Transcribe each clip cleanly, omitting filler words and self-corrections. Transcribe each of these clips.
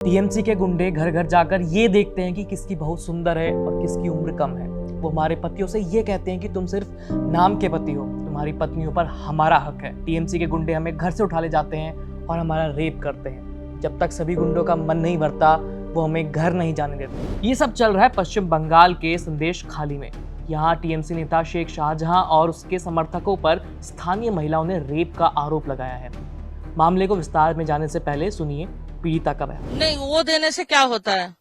TMC के गुंडे घर घर जाकर ये देखते हैं कि किसकी बहू सुंदर है और किसकी उम्र कम है। वो हमारे पतियों से ये कहते हैं कि तुम सिर्फ नाम के पति हो, तुम्हारी पत्नियों पर हमारा हक है। टीएमसी के गुंडे हमें घर से उठा ले जाते हैं और हमारा रेप करते हैं। जब तक सभी गुंडों का मन नहीं भरता वो हमें घर नहीं जाने देते। ये सब चल रहा है पश्चिम बंगाल के संदेश खाली में। यहाँ टीएमसी नेता शेख शाहजहां और उसके समर्थकों पर स्थानीय महिलाओं ने रेप का आरोप लगाया है। मामले को विस्तार में जाने से पहले सुनिए पीड़िता का बयान। नहीं, वो देने से क्या होता है।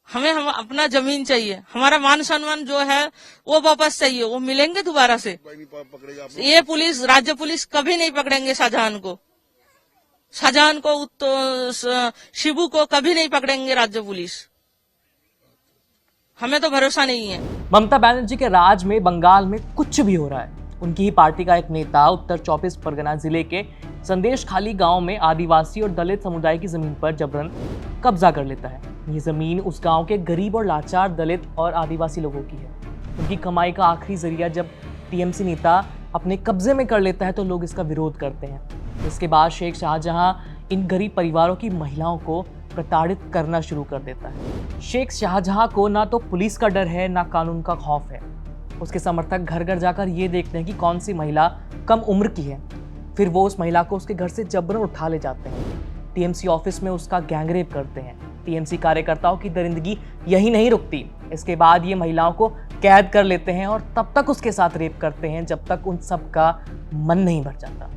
हम अपना जमीन चाहिए, हमारा मान सम्मान जो है वो वापस चाहिए, वो मिलेंगे दोबारा से। ये पुलिस, राज्य पुलिस कभी नहीं पकड़ेंगे शाहजहां को तो शिबू को कभी नहीं पकड़ेंगे राज्य पुलिस। हमें तो भरोसा नहीं है। ममता बनर्जी के राज में बंगाल में कुछ भी हो रहा है। उनकी ही पार्टी का एक नेता उत्तर 24 परगना जिले के संदेश खाली गांव में आदिवासी और दलित समुदाय की जमीन पर जबरन कब्जा कर लेता है। ये जमीन उस गांव के गरीब और लाचार दलित और आदिवासी लोगों की है। उनकी कमाई का आखिरी जरिया जब टीएमसी नेता अपने कब्जे में कर लेता है तो लोग इसका विरोध करते हैं। इसके बाद शेख शाहजहां इन गरीब परिवारों की महिलाओं को प्रताड़ित करना शुरू कर देता है। शेख शाहजहां को ना तो पुलिस का डर है ना कानून का खौफ है। उसके समर्थक घर घर जाकर ये देखते हैं कि कौन सी महिला कम उम्र की है, फिर वो उस महिला को उसके घर से जबरन उठा ले जाते हैं। टीएमसी ऑफिस में उसका गैंगरेप करते हैं। टीएमसी कार्यकर्ताओं की दरिंदगी यही नहीं रुकती। इसके बाद ये महिलाओं को कैद कर लेते हैं और तब तक उसके साथ रेप करते हैं जब तक उन सब का मन नहीं भर जाता।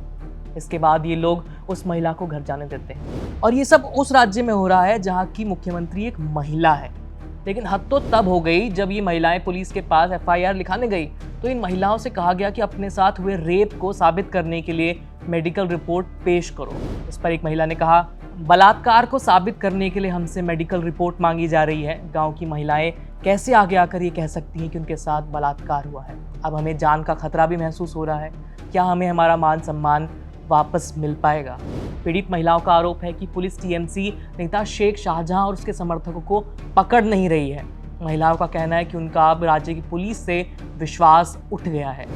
इसके बाद ये लोग उस महिला को घर जाने देते हैं। और ये सब उस राज्य में हो रहा है जहाँ की मुख्यमंत्री एक महिला है। लेकिन हद तो तब हो गई जब ये महिलाएं पुलिस के पास एफआईआर लिखाने गई तो इन महिलाओं से कहा गया कि अपने साथ हुए रेप को साबित करने के लिए मेडिकल रिपोर्ट पेश करो। इस पर एक महिला ने कहा, बलात्कार को साबित करने के लिए हमसे मेडिकल रिपोर्ट मांगी जा रही है। गांव की महिलाएं कैसे आगे आकर ये कह सकती हैं कि उनके साथ बलात्कार हुआ है। अब हमें जान का खतरा भी महसूस हो रहा है। क्या हमें हमारा मान सम्मान वापस मिल पाएगा? पीड़ित महिलाओं का आरोप है कि पुलिस टीएमसी नेता शेख शाहजहां और उसके समर्थकों को पकड़ नहीं रही है। महिलाओं का कहना है कि उनका अब राज्य की पुलिस से विश्वास उठ गया है।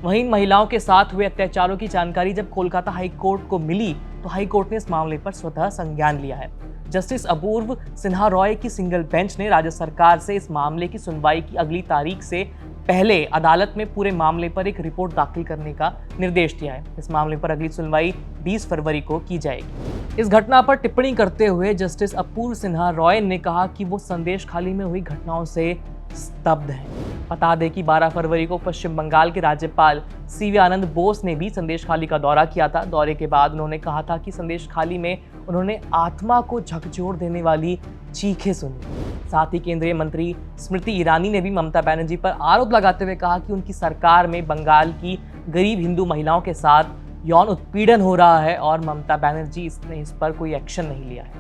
वहीं महिलाओं के साथ हुए अत्याचारों की जानकारी जब कोलकाता हाई कोर्ट को मिली तो हाई कोर्ट ने इस मामले पर स्वतः संज्ञान लिया है। जस्टिस अपूर्व सिन्हा रॉय की सिंगल बेंच ने राज्य सरकार से इस मामले की सुनवाई की अगली तारीख से पहले अदालत में पूरे मामले पर एक रिपोर्ट दाखिल करने का निर्देश दिया है। इस मामले पर अगली सुनवाई 20 फरवरी को की जाएगी। इस घटना पर टिप्पणी करते हुए जस्टिस अपूर्व सिन्हा रॉय ने कहा कि वो संदेश खाली में हुई घटनाओं से स्तब्ध हैं। बता दें कि 12 फरवरी को पश्चिम बंगाल के राज्यपाल सीवी आनंद बोस ने भी संदेश खाली का दौरा किया था। दौरे के बाद उन्होंने कहा था कि संदेश खाली में उन्होंने आत्मा को झकझोर देने वाली चीखें सुनी। साथ ही केंद्रीय मंत्री स्मृति ईरानी ने भी ममता बनर्जी पर आरोप लगाते हुए कहा कि उनकी सरकार में बंगाल की गरीब हिंदू महिलाओं के साथ यौन उत्पीड़न हो रहा है और ममता बनर्जी ने इस पर कोई एक्शन नहीं लिया है।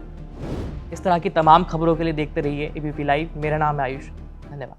इस तरह की तमाम खबरों के लिए देखते रहिए एबीपी लाइव। मेरा नाम है आयुष। धन्यवाद।